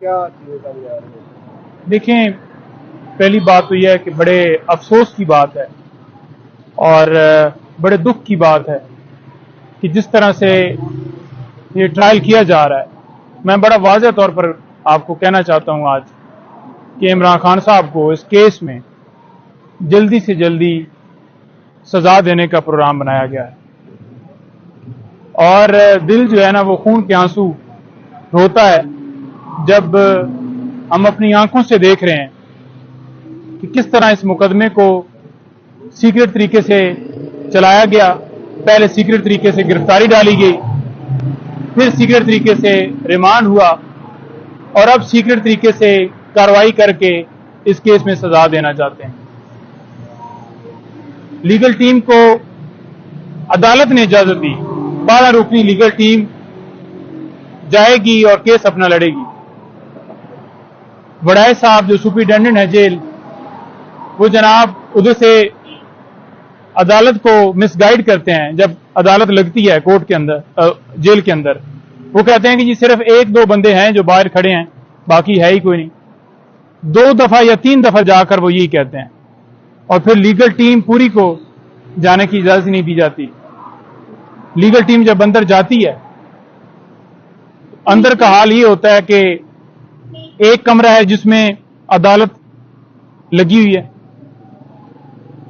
کیا چیزیں سامنے آ رہی ہیں؟ دیکھیں، پہلی بات تو یہ ہے کہ بڑے افسوس کی بات ہے اور بڑے دکھ کی بات ہے کہ جس طرح سے یہ ٹرائل کیا جا رہا ہے. میں بڑا واضح طور پر آپ کو کہنا چاہتا ہوں آج کہ عمران خان صاحب کو اس کیس میں جلدی سے جلدی سزا دینے کا پروگرام بنایا گیا ہے، اور دل جو ہے نا وہ خون کے آنسو روتا ہے جب ہم اپنی آنکھوں سے دیکھ رہے ہیں کہ کس طرح اس مقدمے کو سیکرٹ طریقے سے چلایا گیا. پہلے سیکرٹ طریقے سے گرفتاری ڈالی گئی، پھر سیکرٹ طریقے سے ریمانڈ ہوا، اور اب سیکرٹ طریقے سے کارروائی کر کے اس کیس میں سزا دینا چاہتے ہیں. لیگل ٹیم کو عدالت نے اجازت دی، 12 رکنی لیگل ٹیم جائے گی اور کیس اپنا لڑے گی. وڑائے صاحب جو سپرنٹینڈنٹ ہے جیل، وہ جناب ادھر سے عدالت کو مس گائیڈ کرتے ہیں. جب عدالت لگتی ہے کورٹ کے اندر، جیل کے اندر، وہ کہتے ہیں کہ جی صرف 1-2 بندے ہیں جو باہر کھڑے ہیں، باقی ہے ہی کوئی نہیں. 2 دفعہ یا 3 دفعہ جا کر وہ یہی کہتے ہیں، اور پھر لیگل ٹیم پوری کو جانے کی اجازت نہیں دی جاتی. لیگل ٹیم جب اندر جاتی ہے، اندر کا حال یہ ہوتا ہے کہ ایک کمرہ ہے جس میں عدالت لگی ہوئی ہے،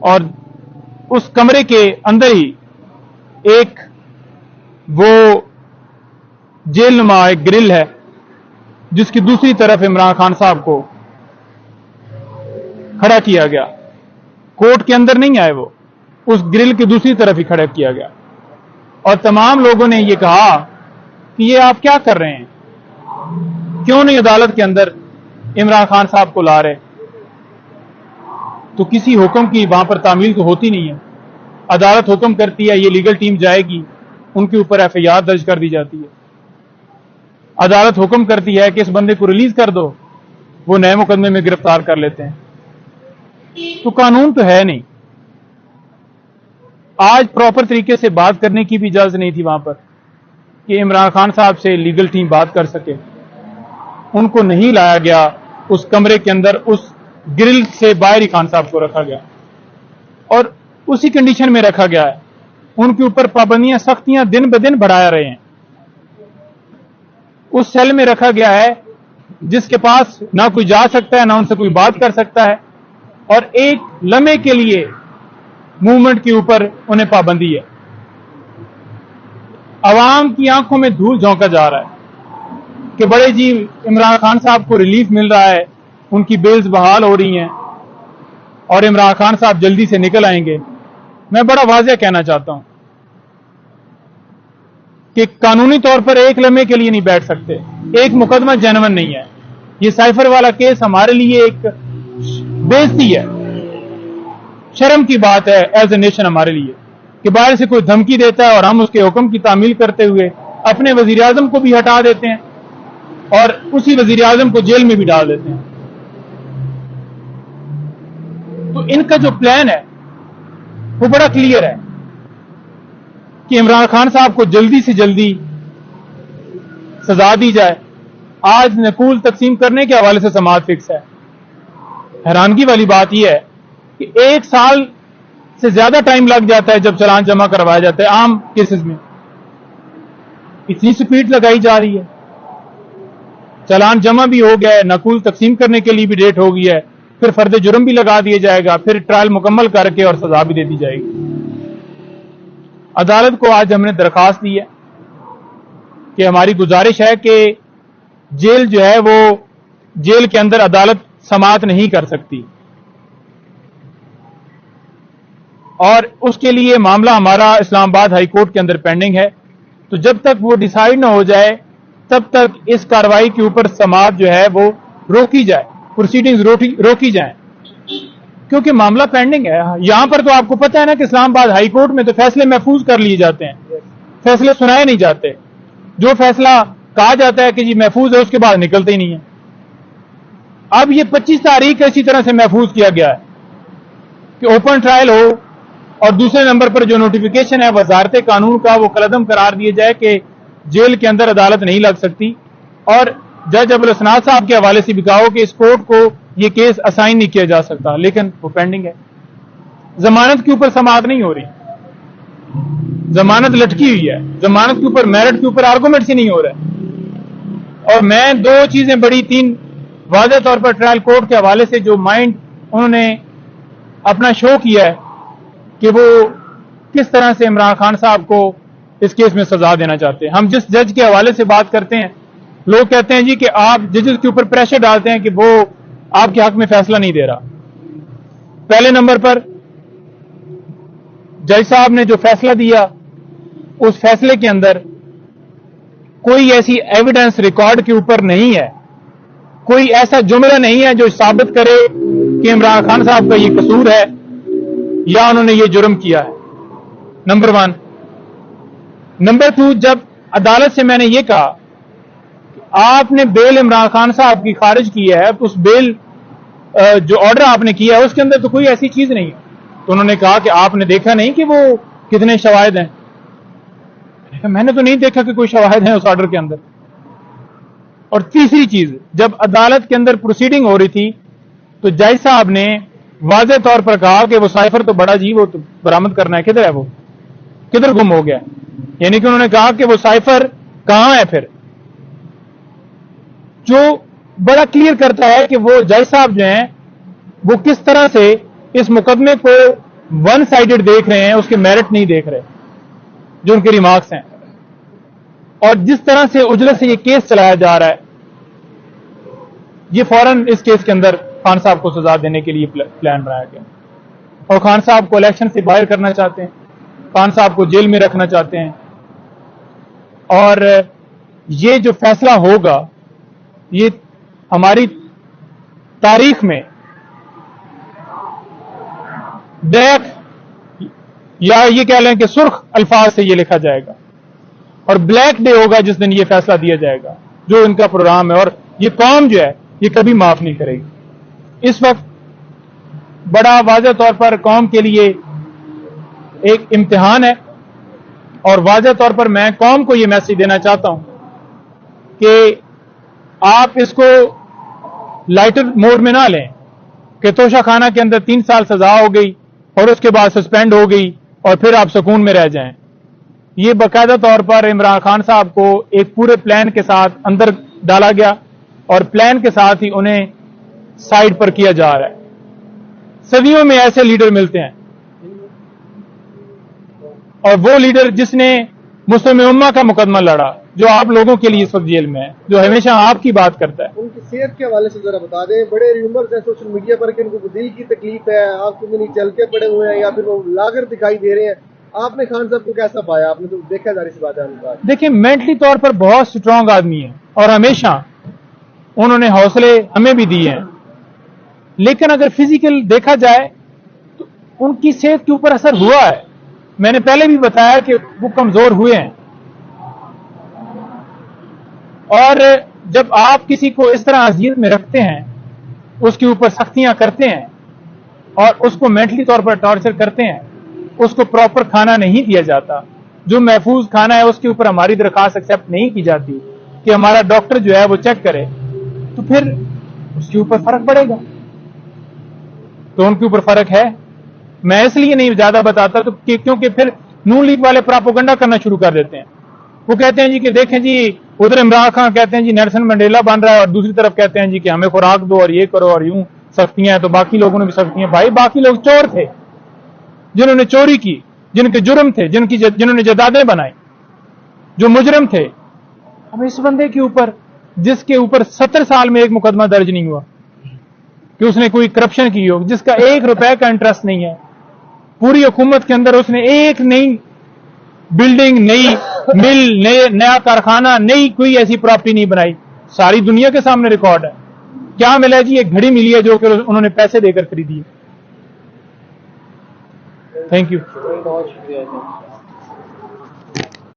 اور اس کمرے کے اندر ہی ایک وہ جیل نما ایک گرل ہے جس کی دوسری طرف عمران خان صاحب کو کھڑا کیا گیا. کورٹ کے اندر نہیں آئے، وہ اس گرل کی دوسری طرف ہی کھڑا کیا گیا، اور تمام لوگوں نے یہ کہا کہ یہ آپ کیا کر رہے ہیں، کیوں نہیں عدالت کے اندر عمران خان صاحب کو لا رہے؟ تو کسی حکم کی وہاں پر تعمیل تو ہوتی نہیں ہے. عدالت حکم کرتی ہے، یہ لیگل ٹیم جائے گی، ان کے اوپر FIR درج کر دی جاتی ہے. عدالت حکم کرتی ہے کہ اس بندے کو ریلیز کر دو، وہ نئے مقدمے میں گرفتار کر لیتے ہیں. تو قانون تو ہے نہیں. آج پراپر طریقے سے بات کرنے کی بھی اجازت نہیں تھی وہاں پر کہ عمران خان صاحب سے لیگل ٹیم بات کر سکے. ان کو نہیں لایا گیا اس کمرے کے اندر، اس گرل سے باہر ہی خان صاحب کو رکھا گیا، اور اسی کنڈیشن میں رکھا گیا ہے. ان کے اوپر پابندیاں، سختیاں دن بدن بڑھا رہے ہیں. اس سیل میں رکھا گیا ہے جس کے پاس نہ کوئی جا سکتا ہے، نہ ان سے کوئی بات کر سکتا ہے، اور ایک لمحے کے لیے موومنٹ کے اوپر انہیں پابندی ہے. عوام کی آنکھوں میں دھول جھونکا جا رہا ہے کہ بڑے جی عمران خان صاحب کو ریلیف مل رہا ہے، ان کی بیلز بحال ہو رہی ہیں، اور عمران خان صاحب جلدی سے نکل آئیں گے. میں بڑا واضح کہنا چاہتا ہوں کہ قانونی طور پر ایک لمحے کے لیے نہیں بیٹھ سکتے. ایک مقدمہ جینون نہیں ہے. یہ سائفر والا کیس ہمارے لیے ایک بےعزتی ہے، شرم کی بات ہے ایز اے نیشن ہمارے لیے کہ باہر سے کوئی دھمکی دیتا ہے اور ہم اس کے حکم کی تعمیل کرتے ہوئے اپنے وزیر اعظم کو بھی ہٹا دیتے ہیں اور اسی وزیر اعظم کو جیل میں بھی ڈال دیتے ہیں. تو ان کا جو پلان ہے وہ بڑا کلیئر ہے کہ عمران خان صاحب کو جلدی سے جلدی سزا دی جائے. آج نقول تقسیم کرنے کے حوالے سے سماعت فکس ہے. حیرانگی والی بات یہ ہے کہ 1 سال سے زیادہ ٹائم لگ جاتا ہے جب چلان جمع کروایا جاتا ہے. عام کیسز میں اتنی سپیڈ لگائی جا رہی ہے، چلان جمع بھی ہو گیا ہے، نقول تقسیم کرنے کے لیے بھی ڈیٹ ہو گئی ہے، پھر فرد جرم بھی لگا دیا جائے گا، پھر ٹرائل مکمل کر کے اور سزا بھی دے دی جائے گی. عدالت کو آج ہم نے درخواست دی ہے کہ ہماری گزارش ہے کہ جیل جو ہے وہ جیل کے اندر عدالت سماعت نہیں کر سکتی، اور اس کے لیے معاملہ ہمارا اسلام آباد ہائی کورٹ کے اندر پینڈنگ ہے. تو جب تک وہ ڈیسائیڈ نہ ہو جائے تب تک اس کارروائی کے اوپر سماعت جو ہے وہ روکی جائے، پروسیڈنگز روکی جائیں، کیونکہ معاملہ پینڈنگ ہے. یہاں پر تو آپ کو پتہ ہے نا کہ اسلام آباد ہائی کورٹ میں تو فیصلے محفوظ کر لیے جاتے ہیں، فیصلے سنائے نہیں جاتے. جو فیصلہ کہا جاتا ہے کہ جی محفوظ ہے، اس کے بعد نکلتے ہی نہیں ہے. اب یہ 25 تاریخ اسی طرح سے محفوظ کیا گیا ہے کہ اوپن ٹرائل ہو، اور دوسرے نمبر پر جو نوٹیفیکیشن ہے وزارت قانون کا وہ قلعدم قرار دیا جائے کہ جیل کے اندر عدالت نہیں لگ سکتی. اور जज अबुल हसनात साहब के हवाले से भी कहा हो कि इस कोर्ट को ये केस असाइन नहीं किया जा सकता, लेकिन वो पेंडिंग है। जमानत के ऊपर समाअत नहीं हो रही, जमानत लटकी हुई है, जमानत के ऊपर मेरिट के ऊपर आर्गूमेंट ही नहीं हो रहा है। और मैं दो चीजें बड़ी तीन वाज़ेह तौर पर ट्रायल कोर्ट के हवाले से जो माइंड उन्होंने अपना शो किया है कि वो किस तरह से इमरान खान साहब को इस केस में सजा देना चाहते हैं। हम जिस जज के हवाले से बात करते हैं, लोग कहते हैं जी कि आप जजेस के ऊपर प्रेशर डालते हैं कि वो आपके हक में फैसला नहीं दे रहा। पहले नंबर पर जज साहब ने जो फैसला दिया, उस फैसले के अंदर कोई ऐसी एविडेंस रिकॉर्ड के ऊपर नहीं है, कोई ऐसा जुमला नहीं है जो साबित करे कि इमरान खान साहब का ये कसूर है या उन्होंने ये जुर्म किया है। नंबर 1। नंबर 2, जब अदालत से मैंने ये कहा आपने बेल इमरान खान साहब की खारिज की है, तो उस बेल जो ऑर्डर आपने किया है उसके अंदर तो कोई ऐसी चीज नहीं है। तो उन्होंने कहा कि आपने देखा नहीं कि वो कितने शवाहिद हैं। मैंने तो नहीं देखा कि कोई शवाहिद हैं उस ऑर्डर के अंदर। और तीसरी चीज, जब अदालत के अंदर प्रोसीडिंग हो रही थी तो जज साहब ने वाज़ेह तौर पर कहा कि वो साइफर तो बड़ा जी, वो तो बरामद करना है, किधर है, वो किधर गुम हो गया। यानी कि उन्होंने कहा कि वो साइफर कहां है, फिर जो बड़ा क्लियर करता है कि वो जज साहब जो हैं वो किस तरह से इस मुकदमे को वन साइडेड देख रहे हैं, उसके मेरिट नहीं देख रहे जो उनके रिमार्क्स हैं। और जिस तरह से उजलत से ये केस चलाया जा रहा है, ये फौरन इस केस के अंदर खान साहब को सजा देने के लिए प्लान बनाया गया। और खान साहब को इलेक्शन से बाहर करना चाहते हैं, खान साहब को जेल में रखना चाहते हैं। और ये जो फैसला होगा ये हमारी तारीख में ब्लैक, या ये कह लें कि सुर्ख अल्फाज से ये लिखा जाएगा, और ब्लैक डे होगा जिस दिन ये फैसला दिया जाएगा जो इनका प्रोग्राम है। और ये कौम जो है ये कभी माफ नहीं करेगी। इस वक्त बड़ा वाज़ेह तौर पर कौम के लिए एक इम्तिहान है, और वाज़ेह तौर पर मैं कौम को ये मैसेज देना चाहता हूं कि आप इसको लाइटर मोड में ना लें कि तोशा खाना के अंदर 3 साल सजा हो गई और उसके बाद सस्पेंड हो गई और फिर आप सुकून में रह जाएं। ये बाकायदा तौर पर इमरान खान साहब को एक पूरे प्लान के साथ अंदर डाला गया और प्लान के साथ ही उन्हें साइड पर किया जा रहा है। सदियों में ऐसे लीडर मिलते हैं, और वो लीडर जिसने मुस्लिम उम्मा का मुकदमा लड़ा, जो आप लोगों के लिए इस वक्त जेल में है, जो हमेशा आपकी बात करता है। उनकी सेहत के हवाले से जरा बता दें। बड़े र्यूमर्स हैं सोशल मीडिया पर कि उनको दिल की तकलीफ है, आपको नहीं चलते पड़े हुए हैं या फिर वो लागर दिखाई दे रहे हैं। आपने खान साहब को कैसा पाया? आपने तो देखा जारी सी बात है। देखिए, मेंटली तौर पर बहुत स्ट्रांग आदमी है और हमेशा उन्होंने हौसले हमें भी दिए हैं, लेकिन अगर फिजिकल देखा जाए तो उनकी सेहत के ऊपर असर हुआ है। मैंने पहले भी बताया कि वो कमजोर हुए हैं, और जब आप किसी को इस तरह अजियत में रखते हैं, उसके ऊपर सख्तियां करते हैं और उसको मेंटली तौर पर टॉर्चर करते हैं, उसको प्रॉपर खाना नहीं दिया जाता, जो महफूज खाना है उसके ऊपर हमारी दरखास्त एक्सेप्ट नहीं की जाती कि हमारा डॉक्टर जो है वो चेक करे, तो फिर उसके ऊपर फर्क पड़ेगा। तो उनके ऊपर फर्क है। मैं इसलिए नहीं ज्यादा बताता तो क्योंकि फिर नून लीग वाले प्रोपेगेंडा करना शुरू कर देते हैं। वो कहते हैं जी कि देखें जी, उधर इमरान खान कहते हैं जी नेल्सन मंडेला बन रहा है, और दूसरी तरफ कहते हैं जी कि हमें खुराक दो और ये करो और यूं सख्तियां हैं, तो बाकी लोगों ने भी सख्तियां। भाई, बाकी लोग चोर थे, जिन्होंने चोरी की, जिनके जुर्म थे, जिन्होंने जदादें बनाई, जो मुजरिम थे। अब इस बंदे के ऊपर, जिसके ऊपर 70 साल में एक मुकदमा दर्ज नहीं हुआ कि उसने कोई करप्शन की हो, जिसका 1 रुपए का इंटरेस्ट नहीं है, पूरी हुकूमत के अंदर उसने एक नई बिल्डिंग, नई मिल, नया कारखाना, नई कोई ऐसी प्रॉपर्टी नहीं बनाई। सारी दुनिया के सामने रिकॉर्ड है। क्या मिला जी? एक घड़ी मिली है जो कि उन्होंने पैसे देकर खरीदी है। Thank you. बहुत शुक्रिया।